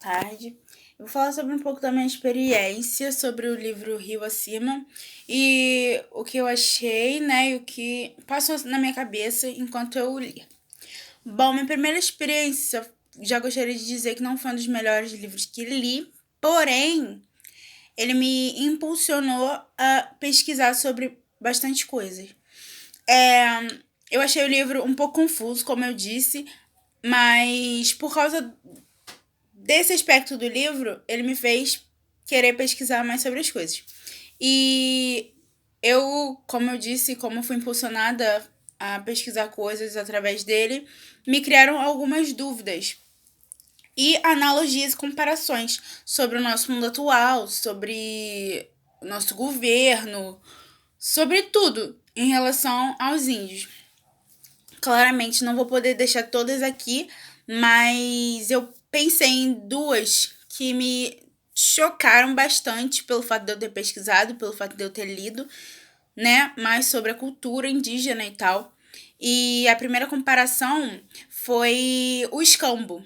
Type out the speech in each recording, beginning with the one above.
tarde. Eu vou falar sobre um pouco da minha experiência sobre o livro Rio Acima e o que eu achei, né, e o que passou na minha cabeça enquanto eu li. Bom, minha primeira experiência, já gostaria de dizer que não foi um dos melhores livros que li, porém, ele me impulsionou a pesquisar sobre bastante coisas. É, eu achei o livro um pouco confuso, como eu disse, mas por causa desse aspecto do livro, ele me fez querer pesquisar mais sobre as coisas. E eu, como eu disse, como fui impulsionada a pesquisar coisas através dele, me criaram algumas dúvidas e analogias e comparações sobre o nosso mundo atual, sobre o nosso governo, sobre tudo em relação aos índios. Claramente não vou poder deixar todas aqui, mas eu pensei em duas que me chocaram bastante pelo fato de eu ter pesquisado, pelo fato de eu ter lido, né, mais sobre a cultura indígena e tal. E a primeira comparação foi o escambo.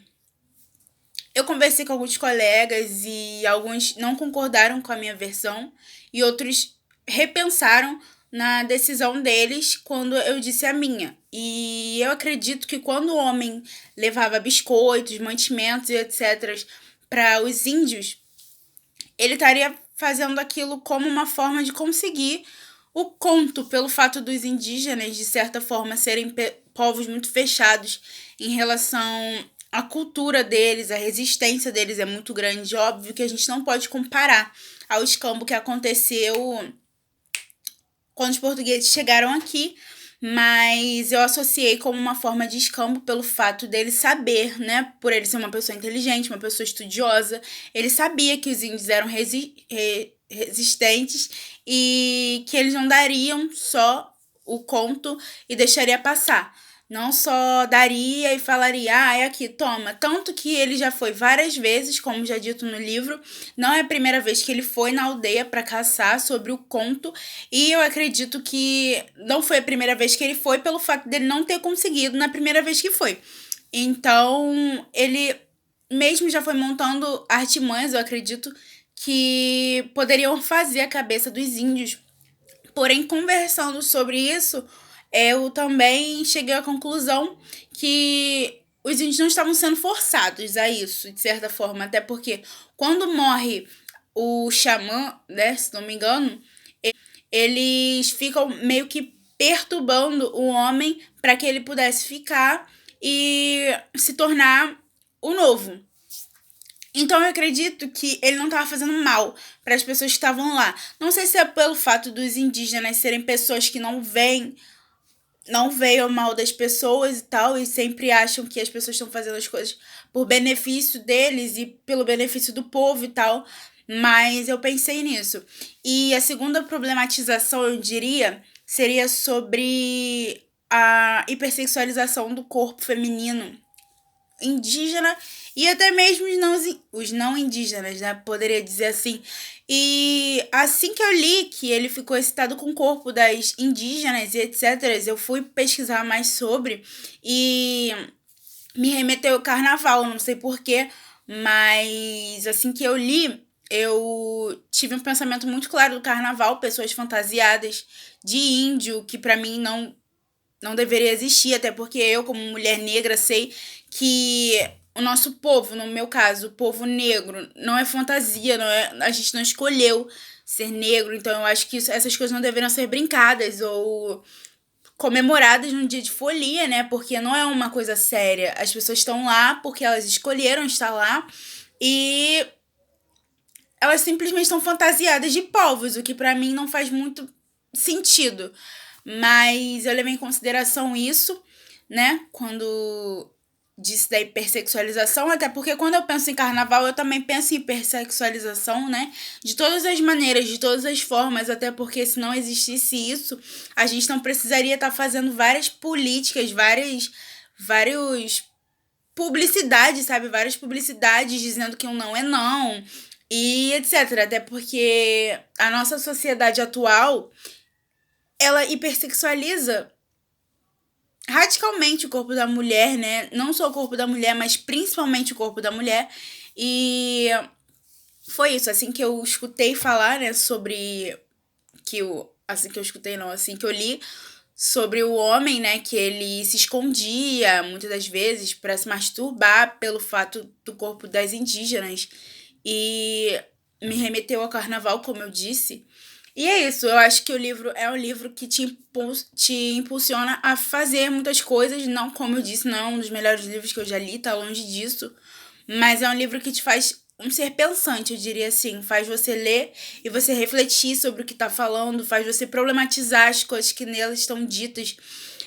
Eu conversei com alguns colegas e alguns não concordaram com a minha versão e outros repensaram na decisão deles quando eu disse a minha. E eu acredito que quando o homem levava biscoitos, mantimentos e etc. para os índios, ele estaria fazendo aquilo como uma forma de conseguir o conto, pelo fato dos indígenas, de certa forma, serem povos muito fechados em relação à cultura deles, a resistência deles é muito grande. Óbvio que a gente não pode comparar ao escambo que aconteceu quando os portugueses chegaram aqui, mas eu associei como uma forma de escambo pelo fato dele saber, né? Por ele ser uma pessoa inteligente, uma pessoa estudiosa, ele sabia que os índios eram resistentes e que eles não dariam só o conto e deixaria passar. Não só daria e falaria, é aqui, toma. Tanto que ele já foi várias vezes, como já dito no livro, não é a primeira vez que ele foi na aldeia para caçar sobre o conto, e eu acredito que não foi a primeira vez que ele foi pelo fato dele não ter conseguido na primeira vez que foi. Então, ele mesmo já foi montando artimanhas, eu acredito, que poderiam fazer a cabeça dos índios. Porém, conversando sobre isso, eu também cheguei à conclusão que os índios não estavam sendo forçados a isso, de certa forma. Até porque quando morre o xamã, né, se não me engano, eles ficam meio que perturbando o homem para que ele pudesse ficar e se tornar o novo. Então eu acredito que ele não estava fazendo mal para as pessoas que estavam lá. Não sei se é pelo fato dos indígenas serem pessoas que não veem o mal das pessoas e tal, e sempre acham que as pessoas estão fazendo as coisas por benefício deles e pelo benefício do povo e tal. Mas eu pensei nisso. E a segunda problematização, eu diria, seria sobre a hipersexualização do corpo feminino indígena e até mesmo os não indígenas, né? Poderia dizer assim. E assim que eu li que ele ficou excitado com o corpo das indígenas e etc., eu fui pesquisar mais sobre e me remeteu ao carnaval, não sei porquê, mas assim que eu li, eu tive um pensamento muito claro do carnaval, pessoas fantasiadas de índio, que pra mim não deveria existir, até porque eu, como mulher negra, sei que o nosso povo, no meu caso, o povo negro, não é fantasia, não é, a gente não escolheu ser negro, então eu acho que essas coisas não deveriam ser brincadas ou comemoradas num dia de folia, né? Porque não é uma coisa séria. As pessoas estão lá porque elas escolheram estar lá e elas simplesmente estão fantasiadas de povos, o que pra mim não faz muito sentido. Mas eu levei em consideração isso, né? Quando disse da hipersexualização, até porque quando eu penso em carnaval, eu também penso em hipersexualização, né? De todas as maneiras, de todas as formas, até porque se não existisse isso, a gente não precisaria estar fazendo várias políticas, vários publicidades, sabe? Várias publicidades dizendo que um não é não e etc. Até porque a nossa sociedade atual, ela hipersexualiza radicalmente o corpo da mulher, né? Não só o corpo da mulher, mas principalmente o corpo da mulher. E foi isso, assim que eu escutei falar, né, sobre assim que eu escutei não, assim que eu li sobre o homem, né, que ele se escondia muitas das vezes para se masturbar pelo fato do corpo das indígenas e me remeteu ao carnaval, como eu disse. E é isso, eu acho que o livro é um livro que te impulsiona a fazer muitas coisas, não, como eu disse, não é um dos melhores livros que eu já li, tá longe disso, mas é um livro que te faz um ser pensante, eu diria assim, faz você ler e você refletir sobre o que tá falando, faz você problematizar as coisas que nelas estão ditas.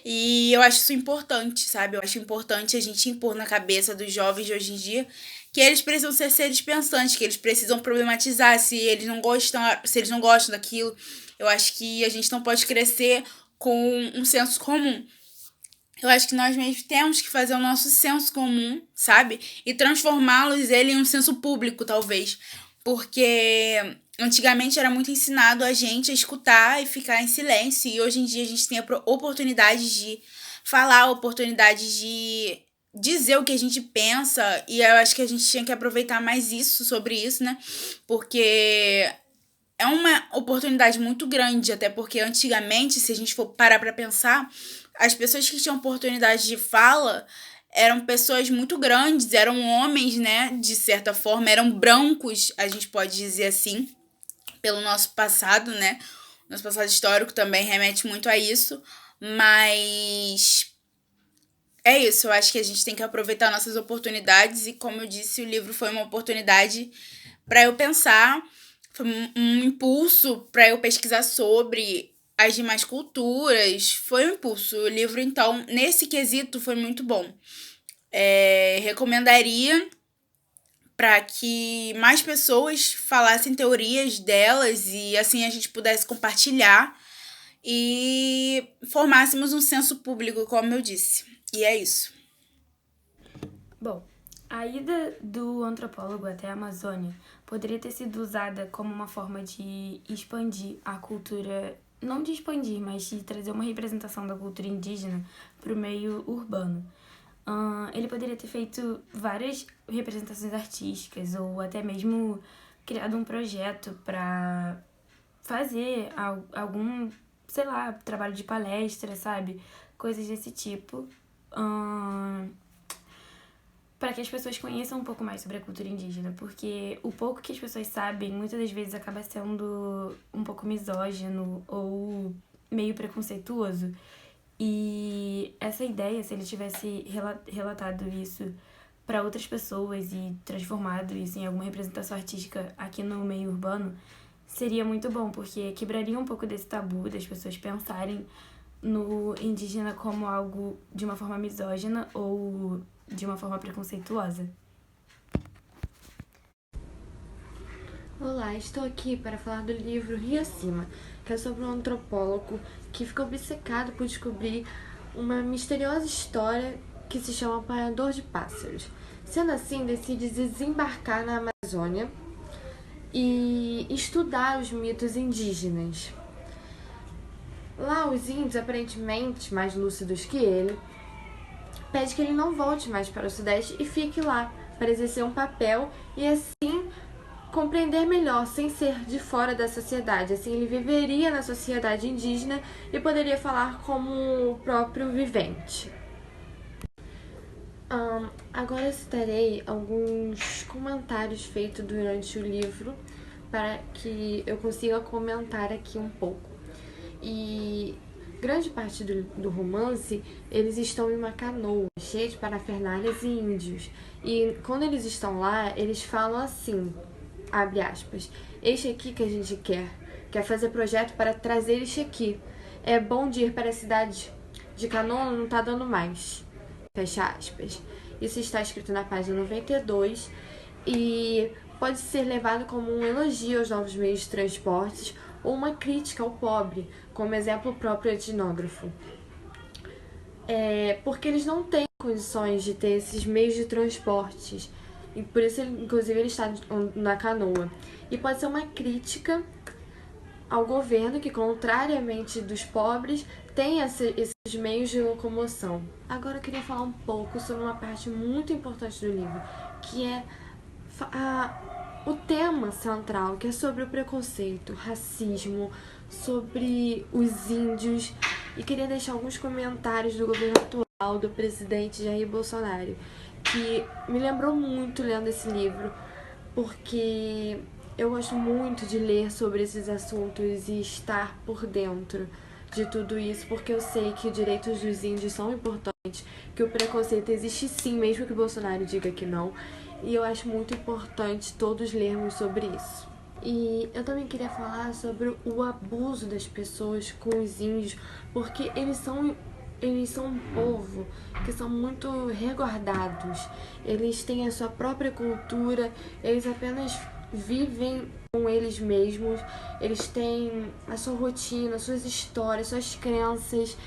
E eu acho isso importante, sabe? Eu acho importante a gente impor na cabeça dos jovens de hoje em dia que eles precisam ser seres pensantes, que eles precisam problematizar se eles não gostam daquilo. Eu acho que a gente não pode crescer com um senso comum. Eu acho que nós mesmos temos que fazer o nosso senso comum, sabe? E transformá-los ele em um senso público, talvez. Porque antigamente era muito ensinado a gente a escutar e ficar em silêncio. E hoje em dia a gente tem a oportunidade de falar, oportunidade de dizer o que a gente pensa. E eu acho que a gente tinha que aproveitar mais isso, sobre isso, né? Porque é uma oportunidade muito grande, até porque antigamente, se a gente for parar para pensar, as pessoas que tinham oportunidade de fala eram pessoas muito grandes, eram homens, né, de certa forma, eram brancos, a gente pode dizer assim, pelo nosso passado, né? Nosso passado histórico também remete muito a isso, mas é isso, eu acho que a gente tem que aproveitar nossas oportunidades e, como eu disse, o livro foi uma oportunidade para eu pensar, foi um impulso para eu pesquisar sobre as demais culturas, foi um impulso. O livro, então, nesse quesito, foi muito bom. Recomendaria para que mais pessoas falassem teorias delas e assim a gente pudesse compartilhar e formássemos um senso público, como eu disse. E é isso. Bom, a ida do antropólogo até a Amazônia poderia ter sido usada como uma forma de expandir a cultura, não de expandir, mas de trazer uma representação da cultura indígena para o meio urbano. Ele poderia ter feito várias representações artísticas ou até mesmo criado um projeto para fazer algum, sei lá, trabalho de palestra, sabe? Coisas desse tipo. Para que as pessoas conheçam um pouco mais sobre a cultura indígena, porque o pouco que as pessoas sabem muitas das vezes acaba sendo um pouco misógino ou meio preconceituoso. E essa ideia, se ele tivesse relatado isso para outras pessoas e transformado isso em alguma representação artística aqui no meio urbano, seria muito bom, porque quebraria um pouco desse tabu das pessoas pensarem no indígena como algo de uma forma misógina ou de uma forma preconceituosa. Olá, estou aqui para falar do livro Rio Acima, que é sobre um antropólogo que ficou obcecado por descobrir uma misteriosa história que se chama Apanhador de Pássaros. Sendo assim, decide desembarcar na Amazônia e estudar os mitos indígenas. Lá, os índios, aparentemente mais lúcidos que ele, pedem que ele não volte mais para o Sudeste e fique lá para exercer um papel e assim compreender melhor, sem ser de fora da sociedade. Assim, ele viveria na sociedade indígena e poderia falar como o próprio vivente. Agora citarei alguns comentários feitos durante o livro para que eu consiga comentar aqui um pouco. E grande parte do romance, eles estão em uma canoa cheia de parafernalhas e índios. E quando eles estão lá, eles falam assim, abre aspas, este aqui que a gente quer fazer projeto para trazer este aqui. É bom de ir para a cidade de canoa, não tá dando mais. Fecha aspas. Isso está escrito na página 92 e pode ser levado como um elogio aos novos meios de transportes ou uma crítica ao pobre, como exemplo próprio etnógrafo. Porque eles não têm condições de ter esses meios de transportes, e por isso, inclusive, ele está na canoa. E pode ser uma crítica ao governo que, contrariamente dos pobres, tem esses meios de locomoção. Agora eu queria falar um pouco sobre uma parte muito importante do livro, que é o tema central, que é sobre o preconceito, racismo, sobre os índios, e queria deixar alguns comentários do governo atual do presidente Jair Bolsonaro, que me lembrou muito lendo esse livro, porque eu gosto muito de ler sobre esses assuntos e estar por dentro de tudo isso, porque eu sei que os direitos dos índios são importantes, que o preconceito existe sim, mesmo que o Bolsonaro diga que não, e eu acho muito importante todos lermos sobre isso. E eu também queria falar sobre o abuso das pessoas com os índios, porque eles são um povo que são muito resguardados, eles têm a sua própria cultura, eles apenas vivem com eles mesmos, eles têm a sua rotina, suas histórias, suas crenças,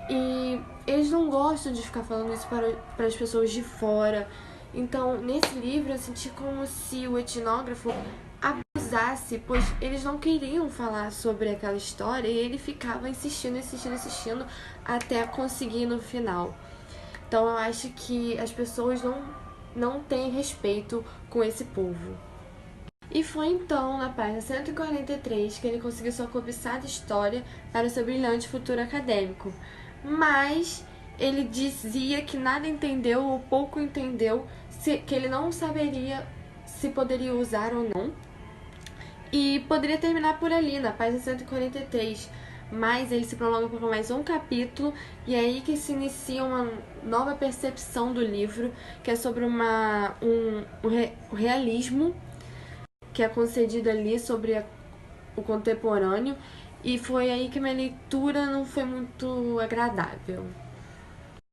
e eles não gostam de ficar falando isso para as pessoas de fora. Então, nesse livro, eu senti como se o etnógrafo abusasse, pois eles não queriam falar sobre aquela história e ele ficava insistindo até conseguir no final. Então, eu acho que as pessoas não têm respeito com esse povo. E foi então, na página 143, que ele conseguiu sua cobiçada história para o seu brilhante futuro acadêmico. Mas ele dizia que nada entendeu ou pouco entendeu, que ele não saberia se poderia usar ou não. E poderia terminar por ali, na página 143. Mas ele se prolonga por mais um capítulo, e é aí que se inicia uma nova percepção do livro, que é sobre o realismo, que é concedido ali sobre o contemporâneo, e foi aí que minha leitura não foi muito agradável.